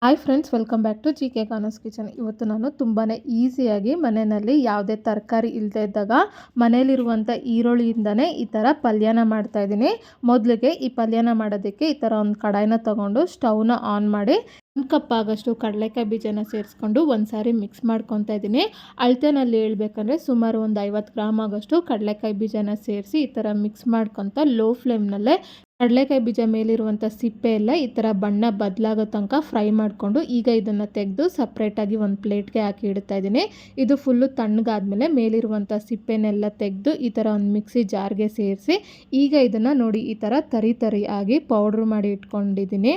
Hi friends, welcome back to G K Kanas kitchen. ಇವತ್ತು ನಾನು ತುಂಬಾ ಈಸಿಯಾಗಿ ಮನೆಯಲ್ಲಿ ಯಾವುದೇ ತರಕಾರಿ ಇಲ್ಲದೆ ಇದ್ದಾಗ ಮನೆಯಲ್ಲಿರುವಂಥ ಈರುಳ್ಳಿಯಿಂದನೇ ಈ ಥರ ಪಲ್ಯನ ಮಾಡ್ತಾಯಿದ್ದೀನಿ. ಮೊದಲಿಗೆ ಈ ಪಲ್ಯನ ಮಾಡೋದಕ್ಕೆ ಈ ಥರ ಒಂದು ಕಡಾಯಿನ ತೊಗೊಂಡು ಸ್ಟವ್ನ ಆನ್ ಮಾಡಿ 1 ಕಪ್ ಆಗೋಷ್ಟು ಕಡಲೆಕಾಯಿ ಬೀಜನ ಸೇರಿಸ್ಕೊಂಡು ಒಂದು ಸಾರಿ ಮಿಕ್ಸ್ ಮಾಡ್ಕೊತಾ ಇದ್ದೀನಿ. ಅಳತೆನಲ್ಲಿ ಹೇಳ್ಬೇಕಂದ್ರೆ ಸುಮಾರು ಒಂದು 50 ಗ್ರಾಮ್ ಆಗೋಷ್ಟು ಕಡಲೆಕಾಯಿ ಬೀಜನ ಸೇರಿಸಿ ಈ ಥರ ಮಿಕ್ಸ್ ಮಾಡ್ಕೊತ ಲೋ ಫ್ಲೇಮ್ನಲ್ಲೇ ಕಡಲೆಕಾಯಿ ಬೀಜ ಮೇಲಿರುವಂಥ ಸಿಪ್ಪೆ ಎಲ್ಲ ಈ ಥರ ಬಣ್ಣ ಬದಲಾಗೋ ತನಕ ಫ್ರೈ ಮಾಡಿಕೊಂಡು ಈಗ ಇದನ್ನು ತೆಗೆದು ಸಪ್ರೇಟಾಗಿ ಒಂದು ಪ್ಲೇಟ್ಗೆ ಹಾಕಿ ಇಡ್ತಾ ಇದ್ದೀನಿ. ಇದು ಫುಲ್ಲು ತಣ್ಣಗಾದ್ಮೇಲೆ ಮೇಲಿರುವಂಥ ಸಿಪ್ಪೆನೆಲ್ಲ ತೆಗೆದು ಈ ಥರ ಒಂದು ಮಿಕ್ಸಿ ಜಾರ್ಗೆ ಸೇರಿಸಿ ಈಗ ಇದನ್ನು ನೋಡಿ ಈ ಥರ ತರಿ ಆಗಿ ಪೌಡ್ರ್ ಮಾಡಿ ಇಟ್ಕೊಂಡಿದ್ದೀನಿ.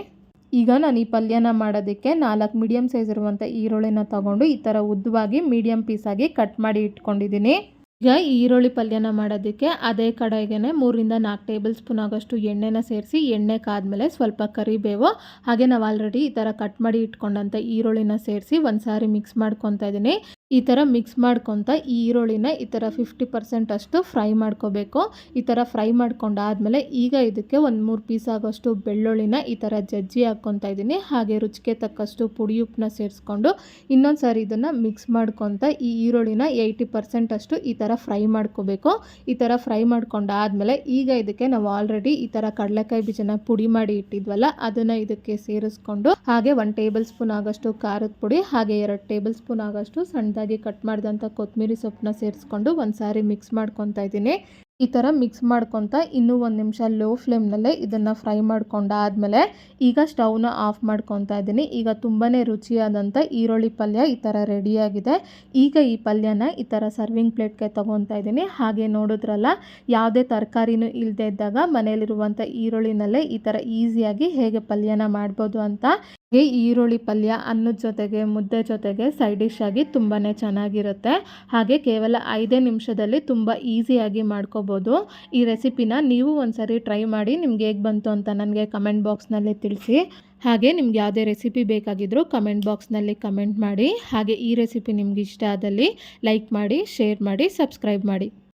ಈಗ ನಾನು ಈ ಪಲ್ಯನ ಮಾಡೋದಕ್ಕೆ 4 ಮೀಡಿಯಮ್ ಸೈಜ್ ಇರುವಂಥ ಈರುಳ್ಳಿನ ತೊಗೊಂಡು ಈ ಥರ ಉದ್ದವಾಗಿ ಮೀಡಿಯಮ್ ಪೀಸಾಗಿ ಕಟ್ ಮಾಡಿ ಇಟ್ಕೊಂಡಿದ್ದೀನಿ. ಈಗ ಈ ಈರುಳ್ಳಿ ಪಲ್ಯನ ಮಾಡೋದಕ್ಕೆ ಅದೇ ಕಡಾಯಿಗೆ 3 ರಿಂದ 4 ಟೇಬಲ್ ಸ್ಪೂನ್ ಆಗೋಷ್ಟು ಎಣ್ಣೆನ ಸೇರಿಸಿ ಎಣ್ಣೆ ಕಾದ್ಮೇಲೆ ಸ್ವಲ್ಪ ಕರಿಬೇವು ಹಾಗೆ ನಾವು ಆಲ್ರೆಡಿ ಈ ಥರ ಕಟ್ ಮಾಡಿ ಇಟ್ಕೊಂಡಂಥ ಈರುಳ್ಳಿನ ಸೇರಿಸಿ ಒಂದು ಸಾರಿ ಮಿಕ್ಸ್ ಮಾಡ್ಕೊತಾ ಇದ್ದೀನಿ. ಈ ಥರ ಮಿಕ್ಸ್ ಮಾಡ್ಕೊತ ಈ ಈರುಳ್ಳಿನ ಈ ಥರ 50% ಅಷ್ಟು ಫ್ರೈ ಮಾಡ್ಕೋಬೇಕು. ಈ ಥರ ಫ್ರೈ ಮಾಡ್ಕೊಂಡಾದ್ಮೇಲೆ ಈಗ ಇದಕ್ಕೆ ಒಂದು 3 ಪೀಸ್ ಆಗೋಷ್ಟು ಬೆಳ್ಳುಳ್ಳಿನ ಈ ಥರ ಜಜ್ಜಿ ಹಾಕ್ಕೊತಾ ಇದ್ದೀನಿ. ಹಾಗೆ ರುಚಿಗೆ ತಕ್ಕಷ್ಟು ಪುಡಿ ಉಪ್ಪನ್ನ ಸೇರಿಸ್ಕೊಂಡು ಇನ್ನೊಂದು ಸಾರಿ ಇದನ್ನು ಮಿಕ್ಸ್ ಮಾಡ್ಕೊತ ಈ ಈರುಳ್ಳಿನ 80% ಅಷ್ಟು ಈ ಥರ ಫ್ರೈ ಮಾಡ್ಕೋಬೇಕು. ಈ ಥರ ಫ್ರೈ ಮಾಡ್ಕೊಂಡಾದ್ಮೇಲೆ ಈಗ ಇದಕ್ಕೆ ನಾವು ಆಲ್ರೆಡಿ ಈ ಥರ ಕಡಲೆಕಾಯಿ ಬೀಜನ ಪುಡಿ ಮಾಡಿ ಇಟ್ಟಿದ್ವಲ್ಲ ಅದನ್ನು ಇದಕ್ಕೆ ಸೇರಿಸ್ಕೊಂಡು ಹಾಗೆ 1 ಟೇಬಲ್ ಸ್ಪೂನ್ ಆಗೋಷ್ಟು ಖಾರದ ಪುಡಿ ಹಾಗೆ 2 ಟೇಬಲ್ ಸ್ಪೂನ್ ಆಗೋಷ್ಟು ಸಣ್ಣದಾಗಿ ಕಟ್ ಮಾಡಿದಂಥ ಕೊತ್ತಂಬರಿ ಸೊಪ್ಪನ್ನ ಸೇರಿಸ್ಕೊಂಡು ಒಂದು ಸಾರಿ ಮಿಕ್ಸ್ ಮಾಡ್ಕೊತಾ ಇದ್ದೀನಿ. ಈ ಥರ ಮಿಕ್ಸ್ ಮಾಡ್ಕೊತ ಇನ್ನೂ 1 ನಿಮಿಷ ಲೋ ಫ್ಲೇಮ್ನಲ್ಲೇ ಇದನ್ನು ಫ್ರೈ ಮಾಡ್ಕೊಂಡಾದ್ಮೇಲೆ ಈಗ ಸ್ಟವ್ನ ಆಫ್ ಮಾಡ್ಕೊತಾ ಇದ್ದೀನಿ. ಈಗ ತುಂಬಾ ರುಚಿಯಾದಂಥ ಈರುಳ್ಳಿ ಪಲ್ಯ ಈ ಥರ ರೆಡಿಯಾಗಿದೆ. ಈಗ ಈ ಪಲ್ಯನ ಈ ಥರ ಸರ್ವಿಂಗ್ ಪ್ಲೇಟ್ಗೆ ತೊಗೊತಾ ಇದ್ದೀನಿ. ಹಾಗೆ ನೋಡಿದ್ರಲ್ಲ, ಯಾವುದೇ ತರಕಾರಿನೂ ಇಲ್ಲದೆ ಇದ್ದಾಗ ಮನೆಯಲ್ಲಿರುವಂಥ ಈರುಳ್ಳಿನಲ್ಲೇ ಈ ಥರ ಈಸಿಯಾಗಿ ಹೇಗೆ ಪಲ್ಯನ ಮಾಡ್ಬೋದು ಅಂತ. ಈ ಈರುಳ್ಳಿ ಪಲ್ಯ ಅನ್ನದ ಜೊತೆಗೆ ಮುದ್ದೆ ಜೊತೆಗೆ ಸೈಡ್ ಡಿಶ್ ಆಗಿ ತುಂಬಾ ಚೆನ್ನಾಗಿರುತ್ತೆ. ಹಾಗೆ ಕೇವಲ 5 ನಿಮಿಷದಲ್ಲಿ ತುಂಬ ಈಸಿಯಾಗಿ ಮಾಡ್ಕೋಬೋದು. ಈ ರೆಸಿಪಿನ ನೀವು ಒಂದ್ಸರಿ ಟ್ರೈ ಮಾಡಿ ನಿಮ್ಗೆ ಹೇಗೆ ಬಂತು ಅಂತ ನನಗೆ ಕಮೆಂಟ್ ಬಾಕ್ಸ್ನಲ್ಲಿ ತಿಳಿಸಿ. ಹಾಗೆ ನಿಮ್ಗೆ ಯಾವುದೇ ರೆಸಿಪಿ ಬೇಕಾಗಿದ್ದರೂ ಕಮೆಂಟ್ ಬಾಕ್ಸ್ನಲ್ಲಿ ಕಮೆಂಟ್ ಮಾಡಿ. ಹಾಗೆ ಈ ರೆಸಿಪಿ ನಿಮ್ಗೆ ಇಷ್ಟ ಆದಲ್ಲಿ ಲೈಕ್ ಮಾಡಿ, ಶೇರ್ ಮಾಡಿ, ಸಬ್ಸ್ಕ್ರೈಬ್ ಮಾಡಿ.